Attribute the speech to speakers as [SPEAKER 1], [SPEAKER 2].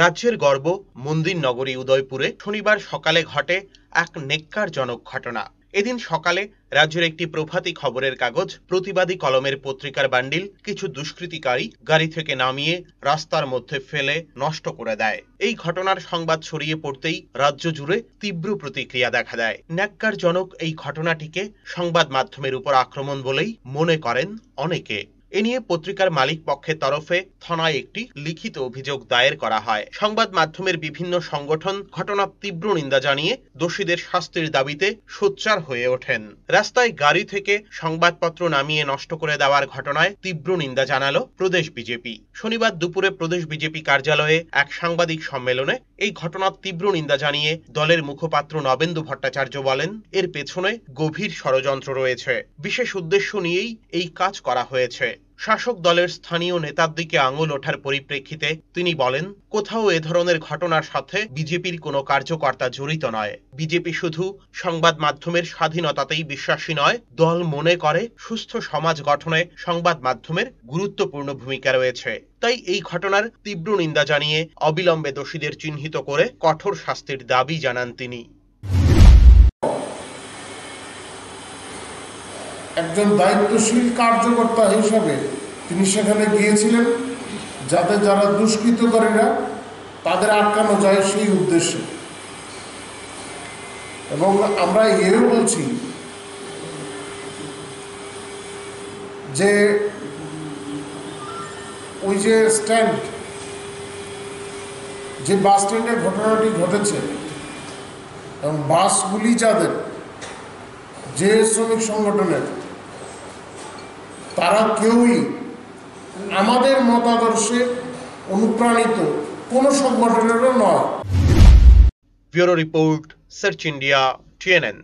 [SPEAKER 1] রাজ্যের গর্ব মন্দির নগরী উদয়পুরে শনিবার সকালে ঘটে এক নেক্কারজনক ঘটনা। এদিন সকালে রাজ্যের একটি প্রভাতী খবরের কাগজ প্রতিবাদী কলমের পত্রিকার বান্ডিল কিছু দুষ্কৃতিকারী গাড়ি থেকে নামিয়ে রাস্তার মধ্যে ফেলে নষ্ট করে দেয়। এই ঘটনার সংবাদ ছড়িয়ে পড়তেই রাজ্য জুড়ে তীব্র প্রতিক্রিয়া দেখা দেয়। ন্যাক্কারজনক এই ঘটনাটিকে সংবাদ মাধ্যমের উপর আক্রমণ বলেই মনে করেন অনেকে। এ নিয়ে পত্রিকার মালিক পক্ষের তরফে থানায় একটি লিখিত অভিযোগ দায়ের করা হয়। সংবাদ মাধ্যমের বিভিন্ন সংগঠন ঘটনার তীব্র নিন্দা জানিয়ে দোষীদের শাস্তির দাবিতে সোচ্চার হয়ে ওঠেন। রাস্তায় গাড়ি থেকে সংবাদপত্র নামিয়ে নষ্ট করে দেওয়ার ঘটনায় তীব্র নিন্দা জানালো প্রদেশ বিজেপি। শনিবার দুপুরে প্রদেশ বিজেপি কার্যালয়ে এক সাংবাদিক সম্মেলনে এই ঘটনার তীব্র নিন্দা জানিয়ে দলের মুখপাত্র নবেন্দু ভট্টাচার্য বলেন, এর পেছনে গভীর ষড়যন্ত্র রয়েছে। বিশেষ উদ্দেশ্য নিয়েই এই কাজ করা হয়েছে। শাসক দলের স্থানীয় নেতার দিকে আঙুল ওঠার পরিপ্রেক্ষিতে তিনি বলেন, কোথাও এ ধরনের ঘটনার সাথে বিজেপির কোনো কার্যকর্তা জড়িত নয়। বিজেপি শুধু সংবাদ মাধ্যমের স্বাধীনতাতেই বিশ্বাসী নয়, দল মনে করে সুস্থ সমাজ গঠনে সংবাদ মাধ্যমের গুরুত্বপূর্ণ ভূমিকা রয়েছে। তাই এই ঘটনার তীব্র নিন্দা জানিয়ে অবিলম্বে দোষীদের চিহ্নিত করে কঠোর শাস্তির দাবি জানান তিনি।
[SPEAKER 2] একজন দায়িত্বশীল কার্যকর্তা হিসাবে তিনি সেখানে গিয়েছিলেন যাতে যারা দুষ্কৃতকারীরা তাদের আটকানো যায় সেই উদ্দেশ্যে। এবং আমরা এও বলছি যে ওই যে স্ট্যান্ড, যে বাস স্ট্যান্ডের ঘটনাটি ঘটেছে এবং বাসগুলি যাদের যে শ্রমিক সংগঠনের, তারা কেউই আমাদের মতাদর্শে অনুপ্রাণিত কোনো সংগঠনেরও নয়।
[SPEAKER 1] Bureau report, search India, TNN।